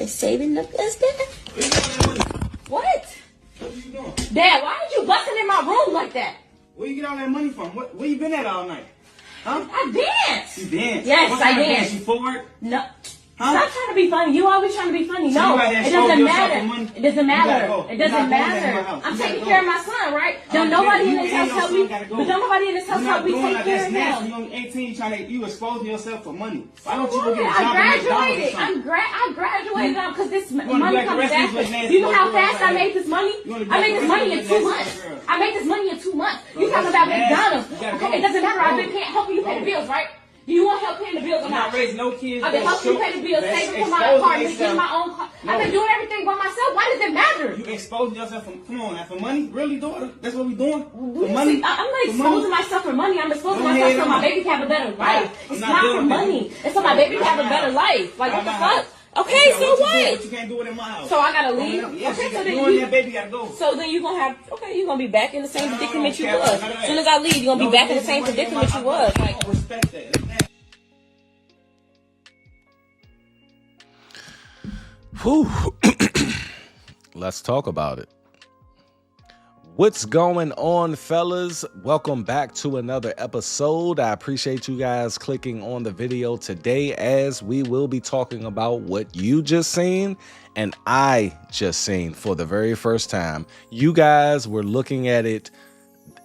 been saving the best Dad. What? What you doing? Dad, why are you busting in my room like that? Where you get all that money from? Where you been at all night? Huh? I danced. You danced? Yes, what I kind of danced. Dance? You forward? No. Huh? Stop trying to be funny. You always trying to be funny. So No, you it doesn't matter. It doesn't matter. Go. It doesn't matter. I'm taking care of my son, right? Don't nobody in this house help me. But don't nobody in this house help me take care of him. You only 18, you exposing yourself for money. Why don't you What? go get a job? I graduated. I graduated because this money comes fast. You You know how fast I made this money? I made this money in 2 months. I made this money in 2 months. You talking about McDonald's? Okay, it doesn't matter. I've been helping you pay the bills, right? Do you want help paying the bills or I'm not? not raising no kids. I've been helping you pay the bills, saving for my apartment, getting my own car. I've been doing everything by myself. Why does it matter? You exposing yourself for, come on, now, for money? Really, daughter? That's what we doing? For I'm money? not exposing myself for money. I'm exposing myself so my baby can have a better life. It's not for money. It's so my baby can have a better life. Like, what the fuck? Okay, so what? You can't do it in my house. So I gotta leave? Yes, Okay, so then then that baby gotta go. So then you gonna have, okay, you're gonna be back in the same predicament you was. As soon as I leave, you're gonna be back in the same predicament you was. I don't respect that. Whew. Let's talk about it. What's going on, fellas? Welcome back to another episode. I appreciate you guys clicking on the video today, as we will be talking about what you just seen and I just seen for the very first time. You guys were looking at it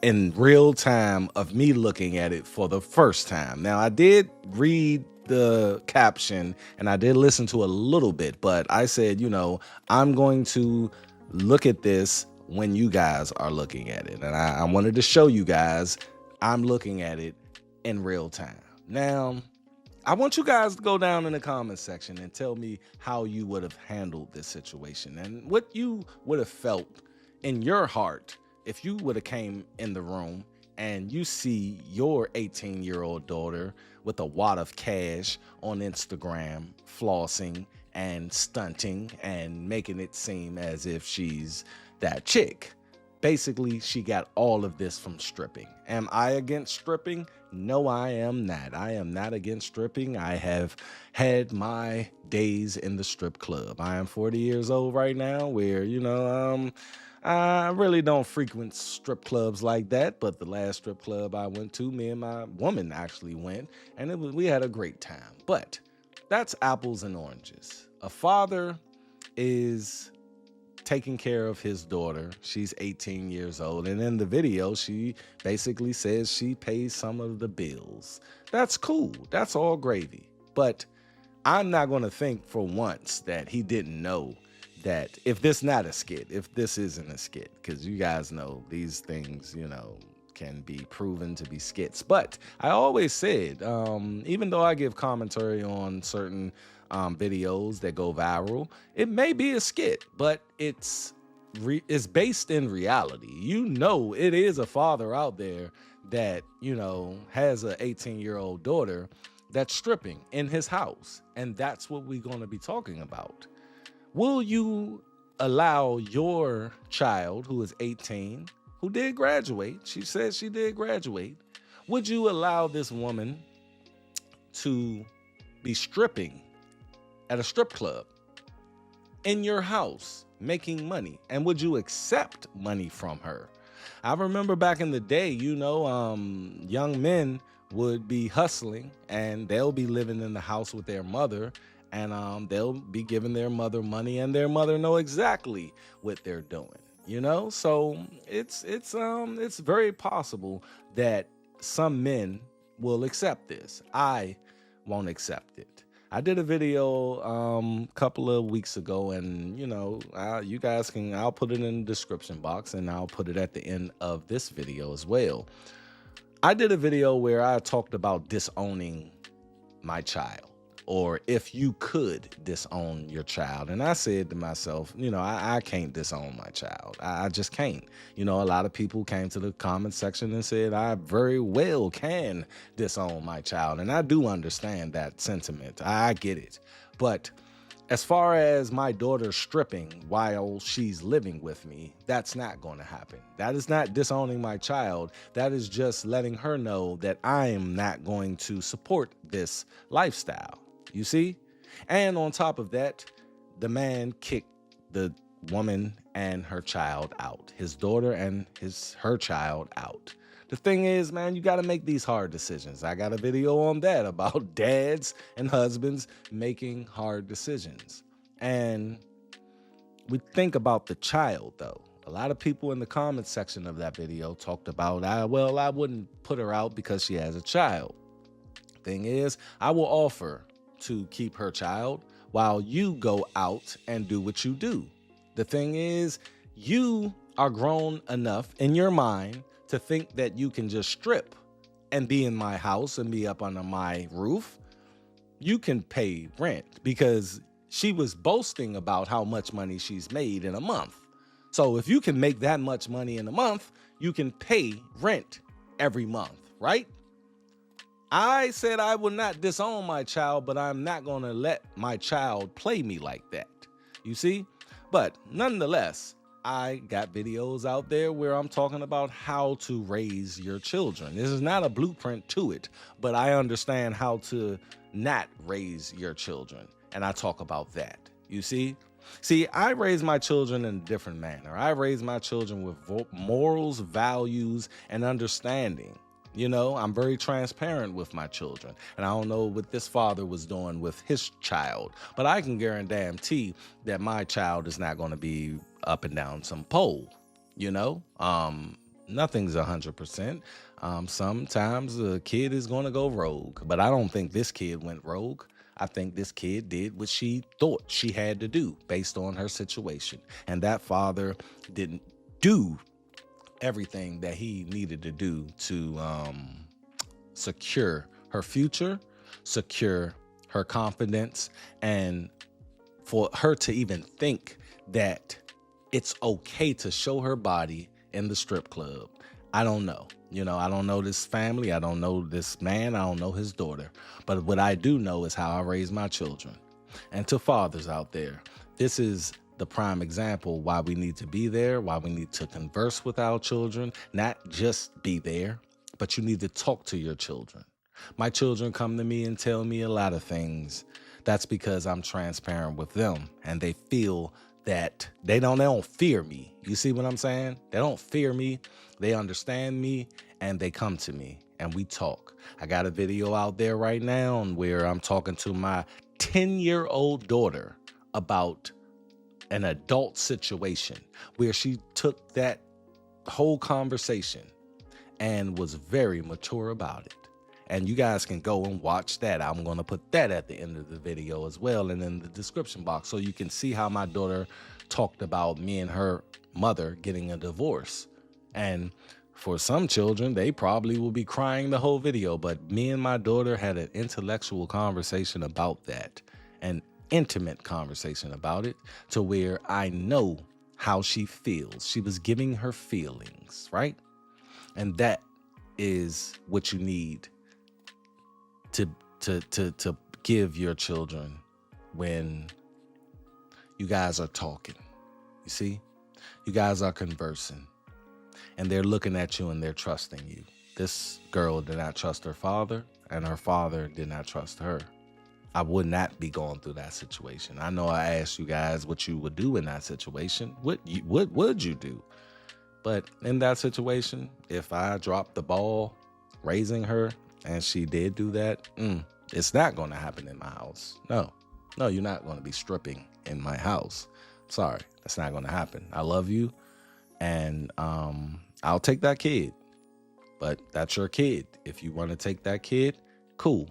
in real time of me looking at it for the first time. Now, I did read the caption and I did listen to a little bit, but I said, I'm going to look at this when you guys are looking at it. And I wanted to show you guys I'm looking at it in real time. Now, I want you guys to go down in the comment section and tell me how you would have handled this situation and what you would have felt in your heart if you would have came in the room and you see your 18-year-old daughter with a wad of cash on Instagram, flossing and stunting and making it seem as if she's that chick. Basically, she got all of this from stripping. Am I against stripping? No, I am not. I am not against stripping. I have had my days in the strip club. I am 40 years old right now where, I really don't frequent strip clubs like that, but the last strip club I went to, me and my woman actually went, and we had a great time. But that's apples and oranges. A father is taking care of his daughter. She's 18 years old, and in the video, she basically says she pays some of the bills. That's cool. That's all gravy. But I'm not going to think for once that he didn't know that if this not a skit, if this isn't a skit, because you guys know these things, can be proven to be skits. But I always said, even though I give commentary on certain videos that go viral, it may be a skit, but it's based in reality. It is a father out there that, has an 18-year-old daughter that's stripping in his house. And that's what we're going to be talking about. Will you allow your child who is 18, who did graduate, she says she did graduate, would you allow this woman to be stripping at a strip club in your house, making money? And would you accept money from her? I remember back in the day, young men would be hustling and they'll be living in the house with their mother, and they'll be giving their mother money, and their mother know exactly what they're doing. So it's very possible that some men will accept this. I won't accept it. I did a video a couple of weeks ago, and you guys I'll put it in the description box, and I'll put it at the end of this video as well. I did a video where I talked about disowning my child, or if you could disown your child. And I said to myself, I can't disown my child. I just can't. A lot of people came to the comment section and said I very well can disown my child. And I do understand that sentiment. I get it. But as far as my daughter stripping while she's living with me, that's not going to happen. That is not disowning my child. That is just letting her know that I am not going to support this lifestyle. You see? And on top of that, the man kicked the woman and her child out, his daughter and her child out. The thing is, man, you got to make these hard decisions. I got a video on that about dads and husbands making hard decisions. And we think about the child, though. A lot of people in the comments section of that video talked about, I wouldn't put her out because she has a child. Thing is, I will offer to keep her child while you go out and do what you do. The thing is, you are grown enough in your mind to think that you can just strip and be in my house and be up under my roof. You can pay rent because she was boasting about how much money she's made in a month. So if you can make that much money in a month, you can pay rent every month, right? I said I will not disown my child, but I'm not going to let my child play me like that. You see? But nonetheless, I got videos out there where I'm talking about how to raise your children. This is not a blueprint to it, but I understand how to not raise your children. And I talk about that. You see? See, I raise my children in a different manner. I raise my children with morals, values, and understanding. You know, I'm very transparent with my children. And I don't know what this father was doing with his child, but I can guarantee that my child is not going to be up and down some pole. You know, nothing's 100%. Sometimes a kid is going to go rogue, but I don't think this kid went rogue. I think this kid did what she thought she had to do based on her situation. And that father didn't do everything that he needed to do to secure her future, secure her confidence, and for her to even think that it's okay to show her body in the strip club. I don't know. You know, I don't know this family. I don't know this man. I don't know his daughter. But what I do know is how I raise my children. And to fathers out there, this is the prime example why we need to be there, why we need to converse with our children, not just be there, but you need to talk to your children. My children come to me and tell me a lot of things. That's because I'm transparent with them and they feel that they don't fear me. You see what I'm saying? They don't fear me. They understand me and they come to me and we talk. I got a video out there right now where I'm talking to my 10-year-old daughter about an adult situation where she took that whole conversation and was very mature about it. And you guys can go and watch that. I'm going to put that at the end of the video as well and in the description box so you can see how my daughter talked about me and her mother getting a divorce. And for some children, they probably will be crying the whole video, but me and my daughter had an intellectual conversation about that, an intimate conversation about it, to where I know how she feels. She was giving her feelings, right? And that is what you need to give your children when you guys are talking. You see, you guys are conversing and they're looking at you and they're trusting you. This girl did not trust her father and her father did not trust her. I would not be going through that situation. I know I asked you guys what you would do in that situation. What would you do? But in that situation, if I dropped the ball raising her and she did do that, it's not going to happen in my house. No, you're not going to be stripping in my house. Sorry, that's not going to happen. I love you, and I'll take that kid. But that's your kid. If you want to take that kid, cool.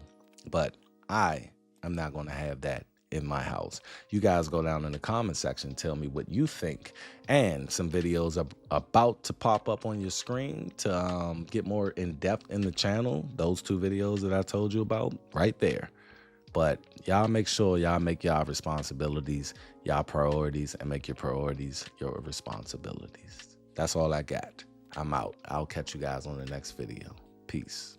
But I am not going to have that in my house. You guys go down in the comment section, tell me what you think, and some videos are about to pop up on your screen to get more in depth in the channel. Those 2 videos that I told you about right there. But y'all make sure y'all make y'all responsibilities, y'all priorities, and make your priorities your responsibilities. That's all I got. I'm out. I'll catch you guys on the next video. Peace.